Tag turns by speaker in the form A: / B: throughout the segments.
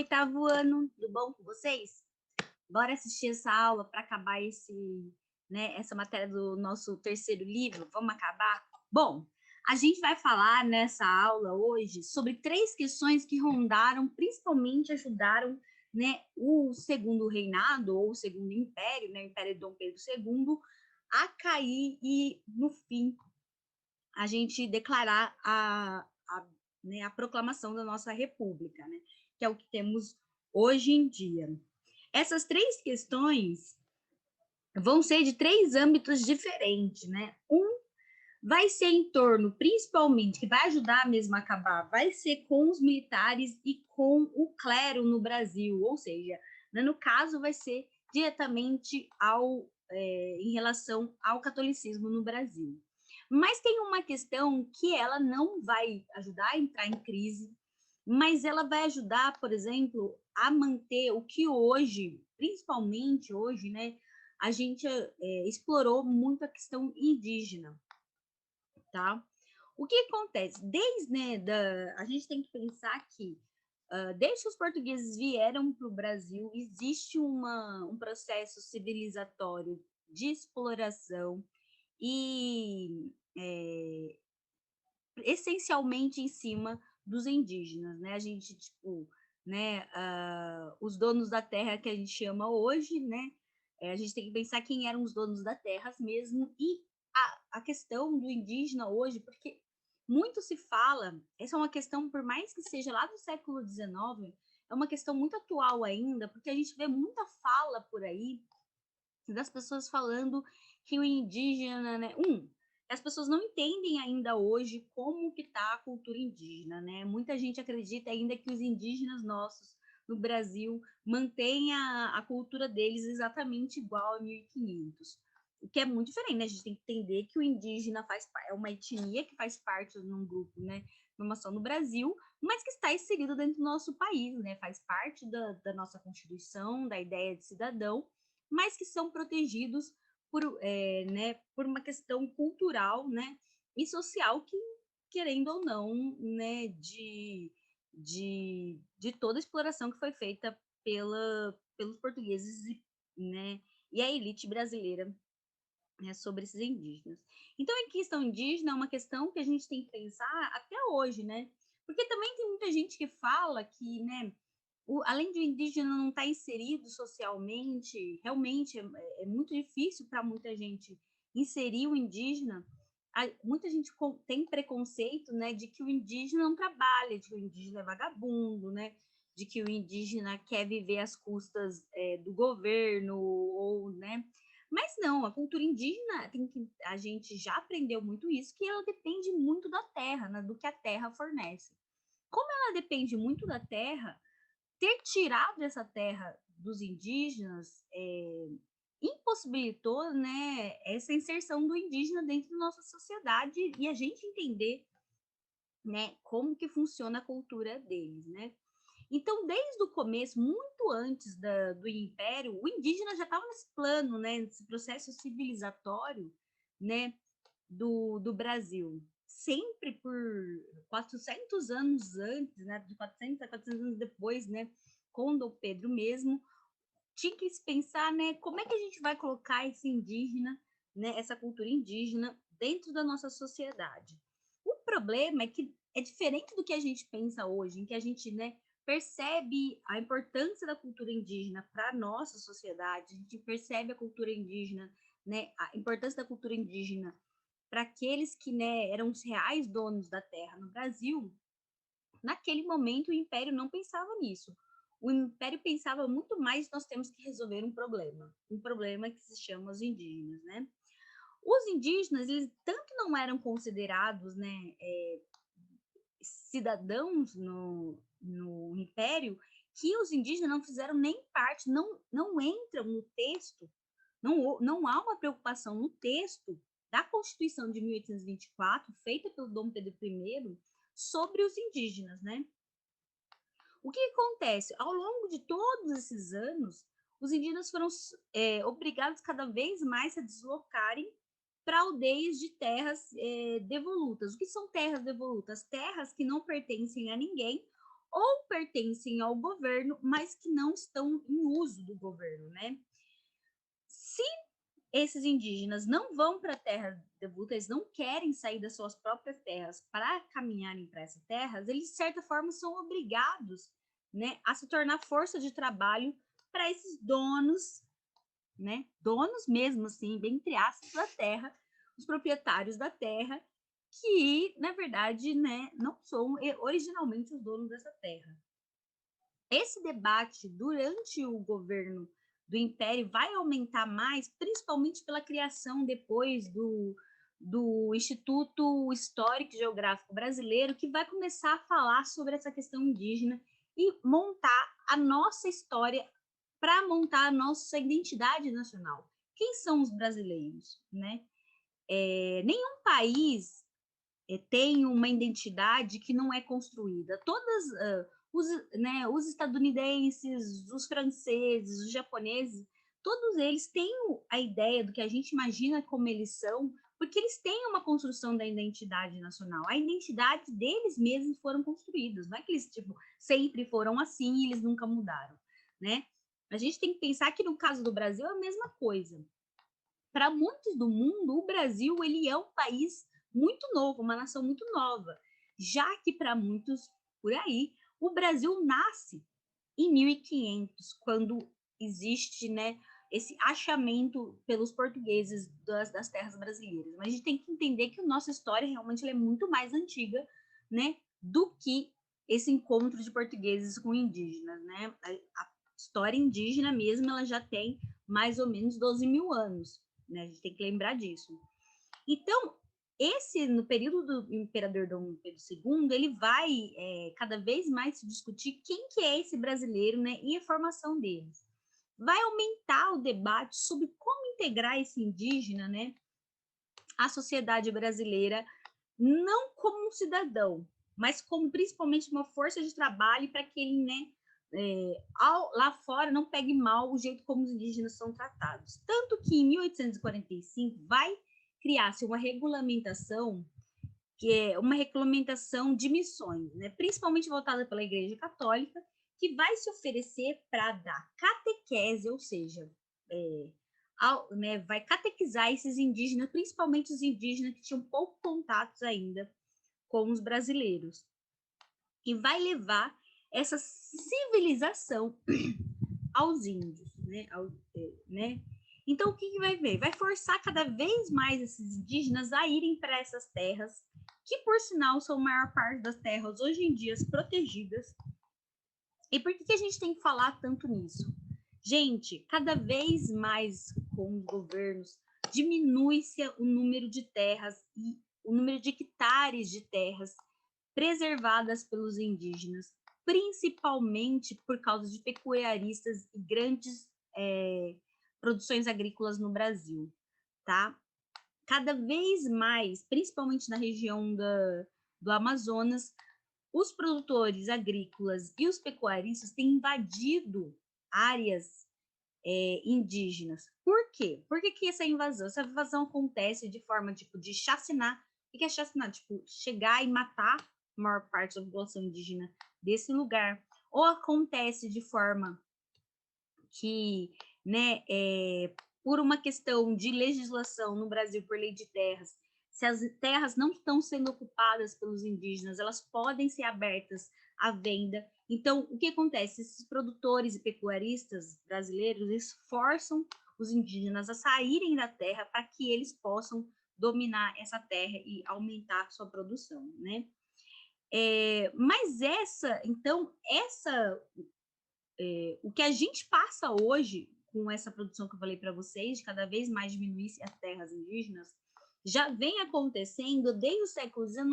A: Oitavo ano, tudo bom com vocês? Bora assistir essa aula para acabar essa matéria do nosso terceiro livro? Vamos acabar? Bom, a gente vai falar nessa aula hoje sobre três questões que rondaram, principalmente ajudaram, o segundo reinado ou o segundo império, o Império de Dom Pedro II, a cair e, no fim, a gente declarar a proclamação da nossa república, que é o que temos hoje em dia. Essas três questões vão ser de três âmbitos diferentes, vai ser em torno, principalmente, que vai ajudar mesmo a acabar, vai ser com os militares e com o clero no Brasil, ou seja, no caso vai ser diretamente em relação ao catolicismo no Brasil. Mas tem uma questão que ela não vai ajudar a entrar em crise, mas ela vai ajudar, por exemplo, a manter o que hoje, principalmente hoje, a gente explorou muito a questão indígena, tá? O que acontece? A gente tem que pensar que desde que os portugueses vieram para o Brasil, existe um processo civilizatório de exploração e essencialmente em cima dos indígenas, A gente, os donos da terra que a gente chama hoje, a gente tem que pensar quem eram os donos da terra mesmo e a questão do indígena hoje, porque muito se fala, essa é uma questão, por mais que seja lá do século XIX, é uma questão muito atual ainda, porque a gente vê muita fala por aí das pessoas falando que o indígena, as pessoas não entendem ainda hoje como que está a cultura indígena, Muita gente acredita ainda que os indígenas nossos no Brasil mantêm a cultura deles exatamente igual a 1500, o que é muito diferente, A gente tem que entender que o indígena é uma etnia que faz parte de um grupo, formação no Brasil, mas que está inserido dentro do nosso país, Faz parte da nossa Constituição, da ideia de cidadão, mas que são protegidos por uma questão cultural, e social que, querendo ou não, de toda a exploração que foi feita pelos portugueses e a elite brasileira, sobre esses indígenas. Então, a questão indígena é uma questão que a gente tem que pensar até hoje, Porque também tem muita gente que fala que, além de o indígena não estar inserido socialmente, realmente é muito difícil para muita gente inserir o indígena. Muita gente tem preconceito, de que o indígena não trabalha, de que o indígena é vagabundo, de que o indígena quer viver às custas do governo, ou, Mas não, a cultura indígena, a gente já aprendeu muito isso, que ela depende muito da terra, do que a terra fornece. Como ela depende muito da terra, ter tirado essa terra dos indígenas impossibilitou, essa inserção do indígena dentro da nossa sociedade e a gente entender, como que funciona a cultura deles, Então, desde o começo, muito antes do Império, o indígena já estava nesse plano, nesse processo civilizatório, do Brasil. Sempre por 400 anos antes, de 400 a 400 anos depois, com Dom Pedro mesmo, tinha que se pensar, como é que a gente vai colocar esse indígena, essa cultura indígena dentro da nossa sociedade. O problema é que é diferente do que a gente pensa hoje, em que a gente, percebe a importância da cultura indígena para a nossa sociedade, a gente percebe a cultura indígena, a importância da cultura indígena para aqueles que, eram os reais donos da terra no Brasil. Naquele momento, o Império não pensava nisso. O Império pensava muito mais: nós temos que resolver um problema que se chama os indígenas, Os indígenas, eles tanto não eram considerados, cidadãos no Império, que os indígenas não fizeram nem parte, não entram no texto, não há uma preocupação no texto da Constituição de 1824, feita pelo Dom Pedro I, sobre os indígenas, O que acontece? Ao longo de todos esses anos, os indígenas foram obrigados cada vez mais a deslocarem para aldeias de terras devolutas. O que são terras devolutas? Terras que não pertencem a ninguém ou pertencem ao governo, mas que não estão em uso do governo, né? Se esses indígenas não vão para a terra devoluta, eles não querem sair das suas próprias terras para caminharem para essas terras, eles, de certa forma, são obrigados, né, a se tornar força de trabalho para esses donos, né, donos mesmo, assim, bem entre aspas, da terra, os proprietários da terra, que, na verdade, né, não são originalmente os donos dessa terra. Esse debate durante o governo do Império vai aumentar mais, principalmente pela criação depois do Instituto Histórico e Geográfico Brasileiro, que vai começar a falar sobre essa questão indígena e montar a nossa história para montar a nossa identidade nacional. Quem são os brasileiros, né? Nenhum país tem uma identidade que não é construída. Os estadunidenses, os franceses, os japoneses, todos eles têm a ideia do que a gente imagina como eles são, porque eles têm uma construção da identidade nacional. A identidade deles mesmos foram construídos, não é que eles sempre foram assim e eles nunca mudaram, né? A gente tem que pensar que no caso do Brasil é a mesma coisa. Para muitos do mundo, o Brasil ele é um país muito novo, uma nação muito nova, já que para muitos por aí, o Brasil nasce em 1500, quando existe, né, esse achamento pelos portugueses das terras brasileiras. Mas a gente tem que entender que a nossa história realmente é muito mais antiga, né, do que esse encontro de portugueses com indígenas, né? A história indígena mesmo, ela já tem mais ou menos 12 mil anos, né? A gente tem que lembrar disso. Então, no período do imperador Dom Pedro II, ele vai cada vez mais se discutir quem que é esse brasileiro, né, e a formação deles. Vai aumentar o debate sobre como integrar esse indígena, né, à sociedade brasileira, não como um cidadão, mas como principalmente uma força de trabalho para que ele, né, lá fora não pegue mal o jeito como os indígenas são tratados. Tanto que em 1845 vai criar-se uma regulamentação, que é uma regulamentação de missões, né, principalmente voltada pela Igreja Católica, que vai se oferecer para dar catequese, ou seja, vai catequizar esses indígenas, principalmente os indígenas que tinham pouco contatos ainda com os brasileiros, e vai levar essa civilização aos índios, né? Então, o que vai ver? Vai forçar cada vez mais esses indígenas a irem para essas terras, que, por sinal, são a maior parte das terras hoje em dia protegidas. E por que a gente tem que falar tanto nisso? Gente, cada vez mais com os governos, diminui-se o número de terras e o número de hectares de terras preservadas pelos indígenas, principalmente por causa de pecuaristas e grandes produções agrícolas no Brasil, tá? Cada vez mais, principalmente na região do Amazonas, os produtores agrícolas e os pecuaristas têm invadido áreas indígenas. Por quê? Por que essa invasão? Essa invasão acontece de forma de chacinar. O que é chacinar? Chegar e matar a maior parte da população indígena desse lugar. Ou acontece de forma que, né, por uma questão de legislação no Brasil, por lei de terras, se as terras não estão sendo ocupadas pelos indígenas, elas podem ser abertas à venda. Então, o que acontece? Esses produtores e pecuaristas brasileiros, eles forçam os indígenas a saírem da terra para que eles possam dominar essa terra e aumentar sua produção, né? Mas o que a gente passa hoje com essa produção que eu falei para vocês, de cada vez mais diminuir as terras indígenas, já vem acontecendo desde o século XIX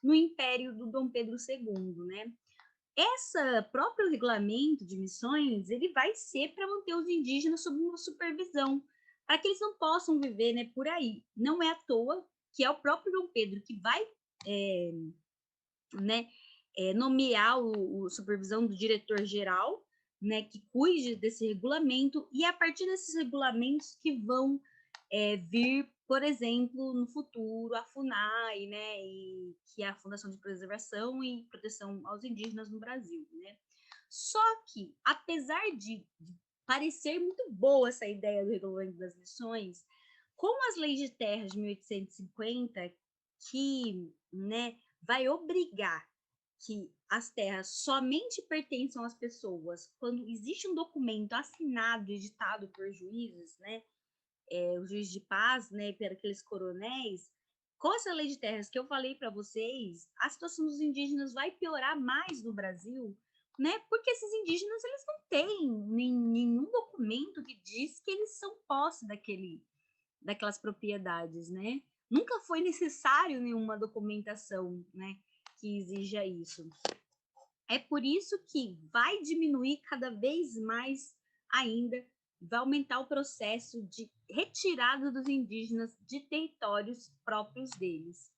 A: no Império do Dom Pedro II, né? Esse próprio regulamento de missões, ele vai ser para manter os indígenas sob uma supervisão, para que eles não possam viver, né, por aí. Não é à toa que é o próprio Dom Pedro que vai nomear o supervisão do diretor-geral, né, que cuide desse regulamento, e a partir desses regulamentos que vão vir por exemplo, no futuro, a FUNAI, né, que é a Fundação de Preservação e Proteção aos Indígenas no Brasil, né? Só que, apesar de parecer muito boa essa ideia do regulamento das lições, com as leis de terras de 1850, que, né, vai obrigar que as terras somente pertençam às pessoas quando existe um documento assinado e editado por juízes, né, o juiz de paz, né, por aqueles coronéis, com essa lei de terras que eu falei para vocês, a situação dos indígenas vai piorar mais no Brasil, né? Porque esses indígenas eles não têm nenhum documento que diz que eles são posse daquelas propriedades, né? Nunca foi necessário nenhuma documentação, né, que exija isso. É por isso que vai diminuir cada vez mais ainda, vai aumentar o processo de retirada dos indígenas de territórios próprios deles.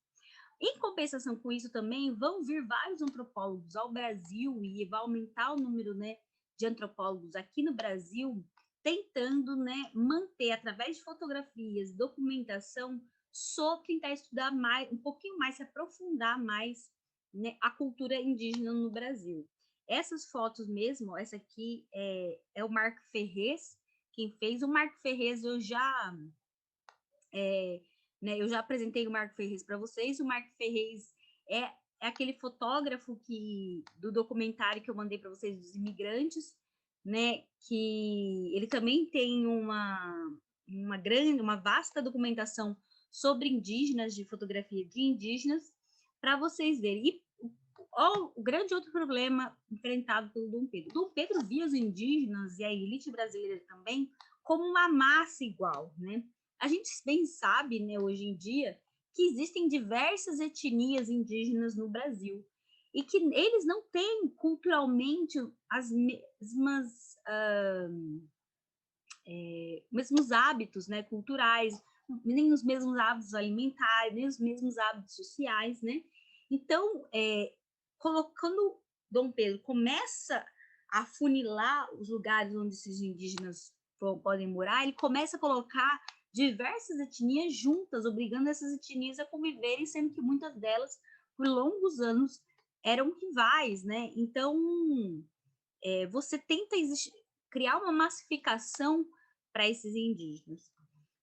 A: Em compensação com isso também, vão vir vários antropólogos ao Brasil e vai aumentar o número, né, de antropólogos aqui no Brasil, tentando, né, manter, através de fotografias, documentação, sobre tentar estudar mais, um pouquinho mais, se aprofundar mais, né, a cultura indígena no Brasil. Essas fotos mesmo, essa aqui é o Marco Ferrez, quem fez. O Marco Ferrez né, eu já apresentei o Marco Ferrez para vocês. O Marco Ferrez é aquele fotógrafo do documentário que eu mandei para vocês dos imigrantes, né? Que ele também tem uma vasta documentação sobre indígenas, de fotografia de indígenas, para vocês verem. E o grande outro problema enfrentado pelo Dom Pedro. Dom Pedro via os indígenas e a elite brasileira também como uma massa igual, né? A gente bem sabe, né, hoje em dia, que existem diversas etnias indígenas no Brasil e que eles não têm culturalmente as mesmos hábitos, né, culturais, nem os mesmos hábitos alimentares, nem os mesmos hábitos sociais, né? Então, quando Dom Pedro começa a funilar os lugares onde esses indígenas podem morar, ele começa a colocar diversas etnias juntas, obrigando essas etnias a conviverem, sendo que muitas delas, por longos anos, eram rivais, né? Então, você tenta criar uma massificação para esses indígenas.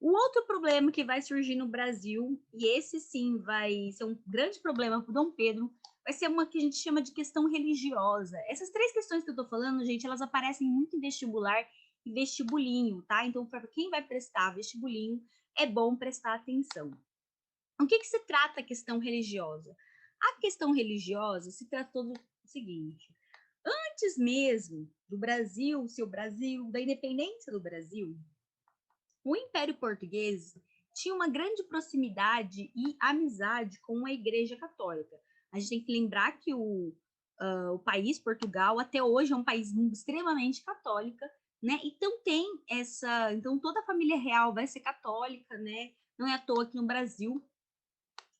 A: O outro problema que vai surgir no Brasil, e esse sim vai ser um grande problema para o Dom Pedro, vai ser uma que a gente chama de questão religiosa. Essas três questões que eu estou falando, gente, elas aparecem muito em vestibular e vestibulinho, tá? Então, para quem vai prestar vestibulinho, é bom prestar atenção. O que se trata a questão religiosa? A questão religiosa se tratou do seguinte: antes mesmo do Brasil, da independência do Brasil, o Império Português tinha uma grande proximidade e amizade com a Igreja Católica. A gente tem que lembrar que o país, Portugal, até hoje é um país extremamente católico, né? Então toda a família real vai ser católica, né? Não é à toa que no Brasil,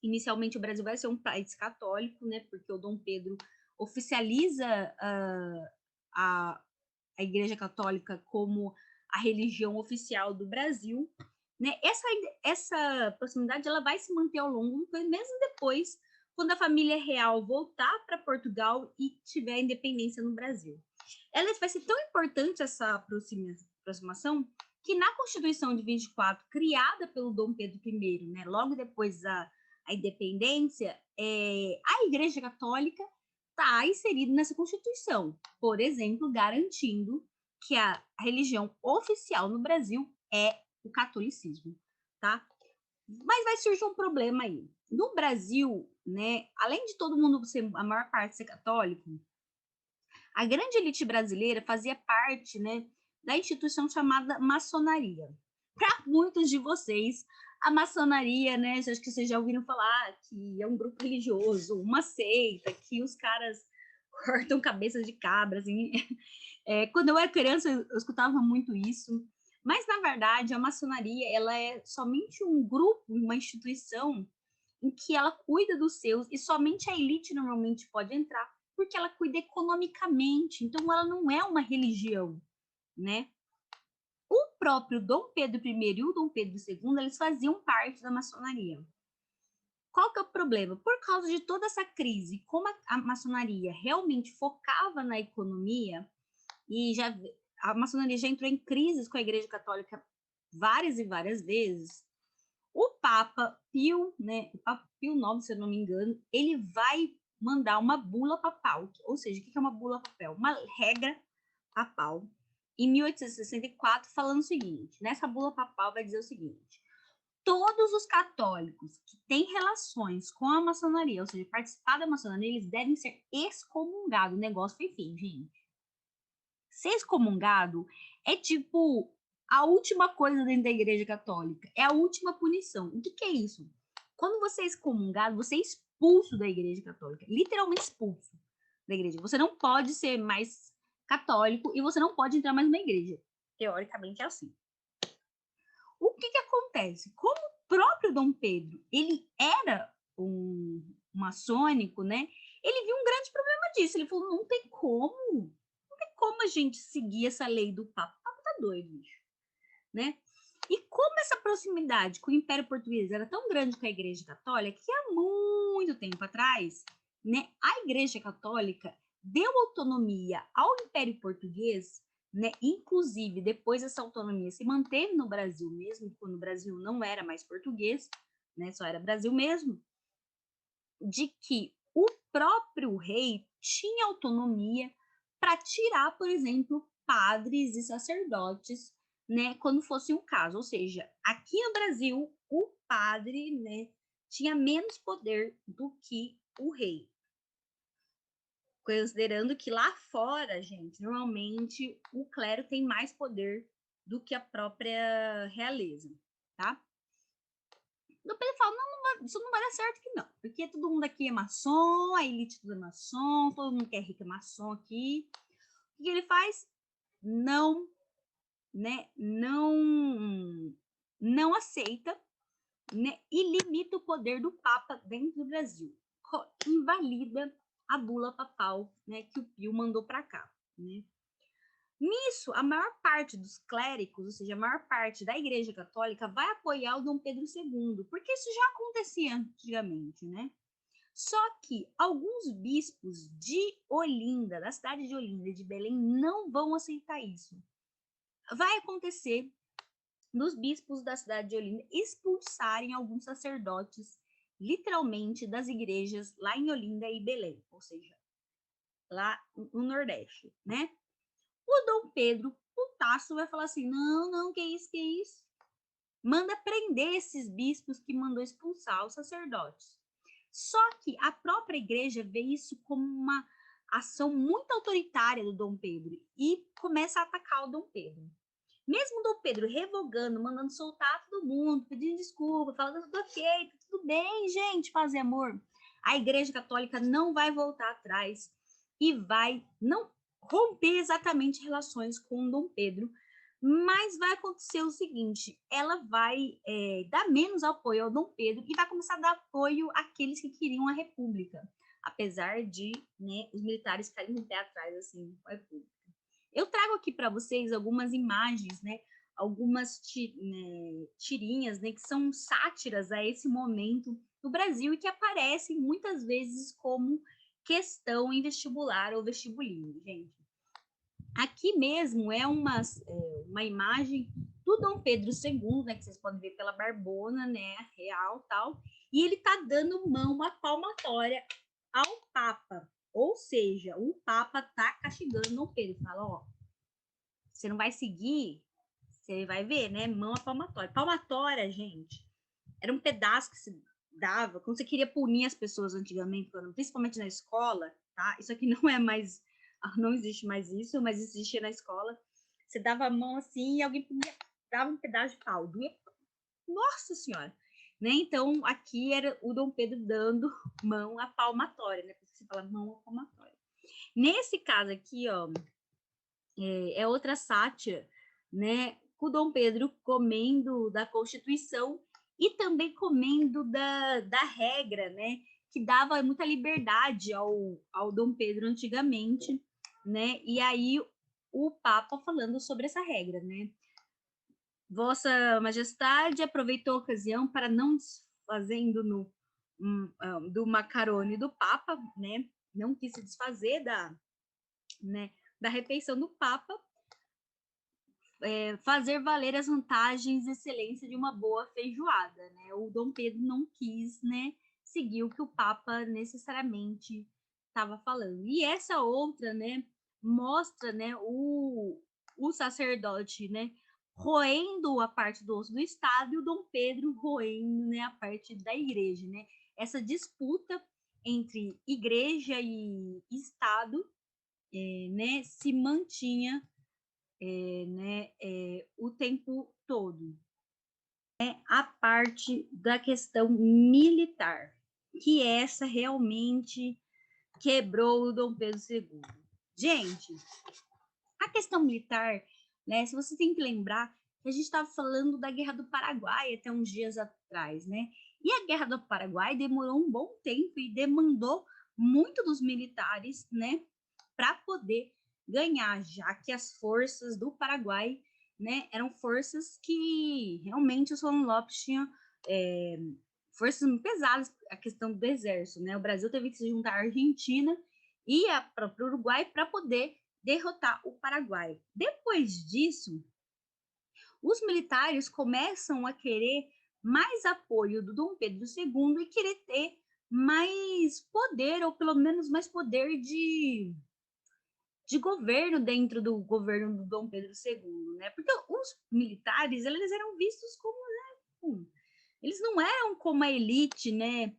A: inicialmente o Brasil vai ser um país católico, né? Porque o Dom Pedro oficializa a Igreja Católica como a religião oficial do Brasil, né? Essa proximidade ela vai se manter ao longo, mesmo depois, quando a família real voltar para Portugal e tiver a independência no Brasil. Ela vai ser tão importante essa aproximação que na Constituição de 24, criada pelo Dom Pedro I, né, logo depois da independência, a Igreja Católica está inserida nessa Constituição, por exemplo, garantindo que a religião oficial no Brasil é o catolicismo, tá? Mas vai surgir um problema aí. No Brasil, né, além de todo mundo ser, a maior parte ser católico, a grande elite brasileira fazia parte, né, da instituição chamada maçonaria. Para muitos de vocês, a maçonaria, né, acho que vocês já ouviram falar que é um grupo religioso, uma seita, que os caras cortam cabeças de cabra, assim. Quando eu era criança, eu escutava muito isso. Mas, na verdade, a maçonaria ela é somente um grupo, uma instituição em que ela cuida dos seus, e somente a elite normalmente pode entrar, porque ela cuida economicamente. Então, ela não é uma religião, né? O próprio Dom Pedro I e o Dom Pedro II, eles faziam parte da maçonaria. Qual que é o problema? Por causa de toda essa crise, como a maçonaria realmente focava na economia, e a maçonaria já entrou em crises com a Igreja Católica várias e várias vezes, o Papa Pio, né, o Papa Pio IX, se eu não me engano, ele vai mandar uma bula papal, ou seja, o que é uma bula papal? Uma regra papal, em 1864, falando o seguinte, nessa bula papal vai dizer o seguinte: todos os católicos que têm relações com a maçonaria, ou seja, participar da maçonaria, eles devem ser excomungados. O negócio foi feio, gente. Ser excomungado é tipo a última coisa dentro da Igreja Católica, é a última punição. O que é isso? Quando você é excomungado, você é expulso da Igreja Católica, literalmente expulso da igreja. Você não pode ser mais católico e você não pode entrar mais numa igreja. Teoricamente é assim. O que acontece? Como o próprio Dom Pedro, ele era um maçônico, né? Ele viu um grande problema disso. Ele falou, não tem como a gente seguir essa lei do Papa. O Papa tá doido, bicho, né? E como essa proximidade com o Império Português era tão grande com a Igreja Católica, que há muito tempo atrás, né, a Igreja Católica deu autonomia ao Império Português, né, inclusive depois essa autonomia se manteve no Brasil mesmo, quando o Brasil não era mais português, né, só era Brasil mesmo, de que o próprio rei tinha autonomia para tirar, por exemplo, padres e sacerdotes, né, quando fosse um caso. Ou seja, aqui no Brasil, o padre, né, tinha menos poder do que o rei. Considerando que lá fora, gente, normalmente o clero tem mais poder do que a própria realeza, tá? O Pedro fala, não, isso não vai dar certo aqui não, porque todo mundo aqui é maçom, a elite tudo é maçom, todo mundo que é rico é maçom aqui. O que ele faz? Não, né, não aceita, né, e limita o poder do Papa dentro do Brasil. Invalida a bula papal, né, que o Pio mandou para cá, né? Nisso, a maior parte dos clérigos, ou seja, a maior parte da Igreja Católica, vai apoiar o Dom Pedro II, porque isso já acontecia antigamente, né? Só que alguns bispos de Olinda, da cidade de Olinda e de Belém, não vão aceitar isso. Vai acontecer dos bispos da cidade de Olinda expulsarem alguns sacerdotes, literalmente, das igrejas lá em Olinda e Belém, ou seja, lá no Nordeste, né? O Dom Pedro, putaço, vai falar assim, não, que isso? Manda prender esses bispos que mandou expulsar os sacerdotes. Só que a própria igreja vê isso como uma ação muito autoritária do Dom Pedro e começa a atacar o Dom Pedro. Mesmo o Dom Pedro revogando, mandando soltar todo mundo, pedindo desculpa, falando tudo ok, tudo bem, gente, paz e amor, a Igreja Católica não vai voltar atrás e vai não romper exatamente relações com o Dom Pedro, mas vai acontecer o seguinte, ela vai dar menos apoio ao Dom Pedro e vai começar a dar apoio àqueles que queriam a República, apesar de, né, os militares ficarem um pé atrás, assim, com a República. Eu trago aqui para vocês algumas imagens, né, algumas tirinhas, né, que são sátiras a esse momento no Brasil e que aparecem muitas vezes como questão em vestibular ou vestibulinho, gente. Aqui mesmo é uma imagem do Dom Pedro II, né, que vocês podem ver pela barbona, né, real tal, e ele tá dando mão, uma palmatória ao Papa, ou seja, o Papa tá castigando Dom Pedro, fala, ó, você não vai seguir, você vai ver, né, mão a palmatória. Palmatória, gente, era um pedaço que se dava, quando você queria punir as pessoas antigamente, principalmente na escola, tá, isso aqui não é mais, não existe mais isso, mas existia na escola, você dava a mão assim e alguém punha, dava um pedaço de pau, nossa senhora, né, então aqui era o Dom Pedro dando mão à palmatória, né, porque você fala mão à palmatória. Nesse caso aqui, ó, é outra sátira, né, com o Dom Pedro comendo da Constituição e também comendo da regra, né, que dava muita liberdade ao Dom Pedro antigamente, né, e aí o Papa falando sobre essa regra, né. Vossa Majestade aproveitou a ocasião para não desfazendo do macarone do Papa, né? Não quis se desfazer né, da refeição do Papa, fazer valer as vantagens e excelência de uma boa feijoada, né? O Dom Pedro não quis, né, seguir o que o Papa necessariamente estava falando. E essa outra, né, mostra, né, o sacerdote, né, roendo a parte do osso do Estado e o Dom Pedro roendo, né, a parte da igreja, né? Essa disputa entre igreja e Estado, né, se mantinha o tempo todo. A parte da questão militar, que essa realmente quebrou o Dom Pedro II. Gente, a questão militar, né? Se você tem que lembrar que a gente estava falando da Guerra do Paraguai até uns dias atrás, né? E a Guerra do Paraguai demorou um bom tempo e demandou muito dos militares, né? Para poder ganhar, já que as forças do Paraguai, né, eram forças que realmente o Solon Lopes tinha forças pesadas, a questão do exército, né? O Brasil teve que se juntar à Argentina e para o Uruguai para poder derrotar o Paraguai. Depois disso, os militares começam a querer mais apoio do Dom Pedro II e querer ter mais poder, ou pelo menos mais poder de governo dentro do governo do Dom Pedro II, né? Porque os militares, eles eram vistos como, né, eles não eram como a elite, né,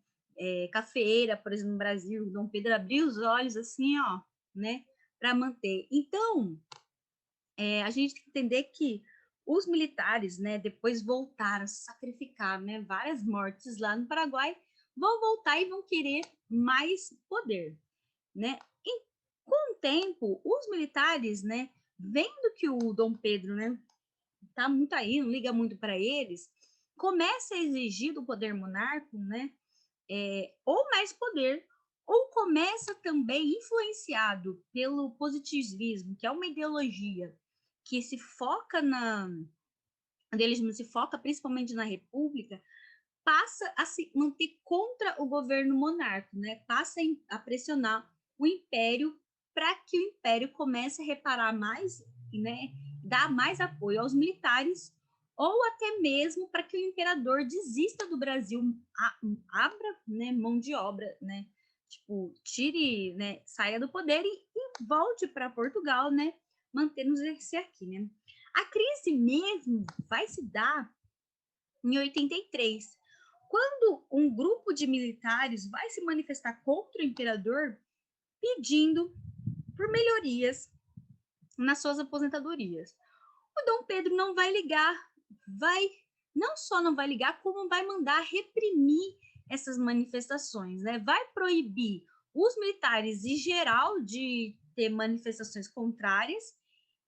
A: cafeeira, por exemplo, no Brasil. O Dom Pedro abriu os olhos assim, ó, né, para manter. Então, a gente tem que entender que os militares, né, depois voltaram a sacrificar, né, várias mortes lá no Paraguai, vão voltar e vão querer mais poder, né? Com o tempo, os militares, né, vendo que o Dom Pedro, né, tá muito aí, não liga muito para eles, começa a exigir do poder monárquico, né, ou mais poder, ou começa também influenciado pelo positivismo, que é uma ideologia que se foca se foca principalmente na república, passa a se manter contra o governo monárquico, né? Passa a pressionar o império para que o império comece a reparar mais, né? Dar mais apoio aos militares, ou até mesmo para que o imperador desista do Brasil, abra, né, mão de obra, né? Tipo, tire, né, saia do poder e volte para Portugal, né? Mantendo-se aqui, né? A crise mesmo vai se dar em 83, quando um grupo de militares vai se manifestar contra o imperador pedindo por melhorias nas suas aposentadorias. O Dom Pedro não vai ligar, não só não vai ligar, como vai mandar reprimir essas manifestações, né? Vai proibir os militares em geral de ter manifestações contrárias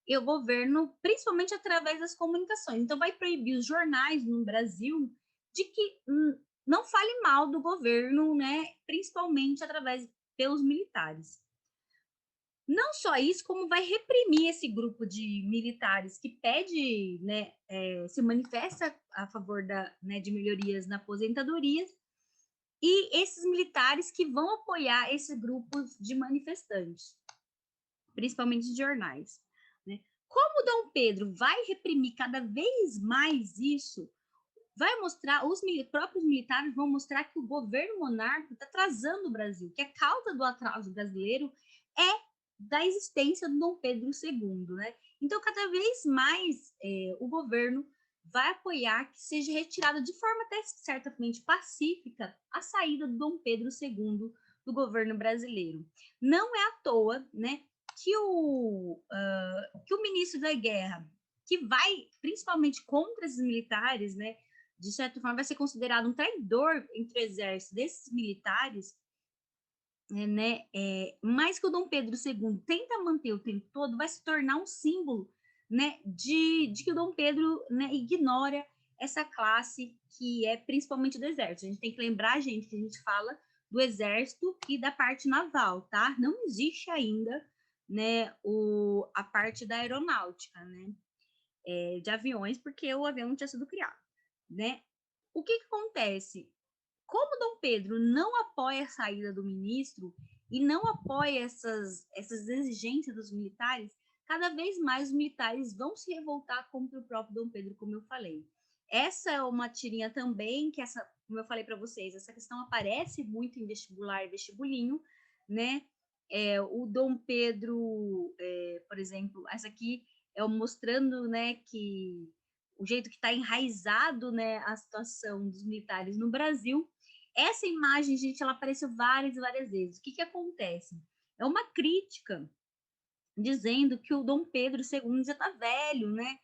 A: e o governo, principalmente através das comunicações. Então, vai proibir os jornais no Brasil de que não fale mal do governo, né? Principalmente através pelos militares. Não só isso, como vai reprimir esse grupo de militares que pede, né, se manifesta a favor né, de melhorias na aposentadoria, e esses militares que vão apoiar esse grupo de manifestantes, principalmente de jornais, né? Como Dom Pedro vai reprimir cada vez mais isso, vai mostrar, os próprios militares vão mostrar que o governo monárquico está atrasando o Brasil, que a causa do atraso brasileiro é da existência do Dom Pedro II, né? Então, cada vez mais o governo vai apoiar que seja retirada de forma até certamente pacífica a saída do Dom Pedro II do governo brasileiro. Não é à toa, né, que o ministro da Guerra, que vai principalmente contra esses militares, né, de certa forma vai ser considerado um traidor entre o exército desses militares, né, mas que o Dom Pedro II tenta manter o tempo todo, vai se tornar um símbolo, né, de que o Dom Pedro, né, ignora essa classe que é principalmente do exército. A gente tem que lembrar, gente, que a gente fala do exército e da parte naval, tá? Não existe ainda, né, a parte da aeronáutica, né? de aviões, porque o avião não tinha sido criado, né? O que que acontece? Como Dom Pedro não apoia a saída do ministro e não apoia essas exigências dos militares, cada vez mais os militares vão se revoltar contra o próprio Dom Pedro, como eu falei. Essa é uma tirinha também, que essa, como eu falei para vocês, essa questão aparece muito em vestibular e vestibulinho, né? O Dom Pedro, por exemplo, essa aqui é mostrando, né, que o jeito que está enraizado, né, a situação dos militares no Brasil. Essa imagem, gente, ela apareceu várias e várias vezes. O que que acontece? É uma crítica dizendo que o Dom Pedro II já está velho, né?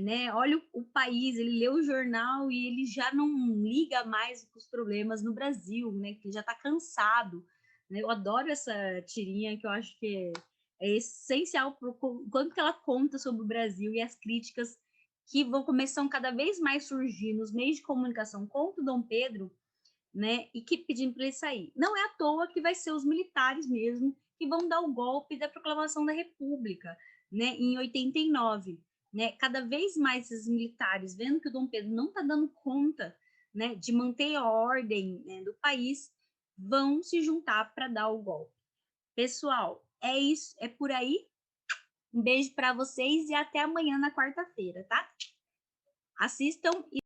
A: Né? Olha o país, ele lê o jornal e ele já não liga mais com os problemas no Brasil, né? Que ele já está cansado. Né? Eu adoro essa tirinha, que eu acho que é essencial para o quanto que ela conta sobre o Brasil e as críticas que vão começar cada vez mais surgir nos meios de comunicação contra o Dom Pedro, né? E que pedindo para ele sair. Não é à toa que vai ser os militares mesmo que vão dar o golpe da proclamação da República, né? Em 89, né? Cada vez mais esses militares, vendo que o Dom Pedro não está dando conta, né, de manter a ordem, né, do país, vão se juntar para dar o golpe. Pessoal, é isso, é por aí. Um beijo para vocês e até amanhã na quarta-feira, tá? Assistam e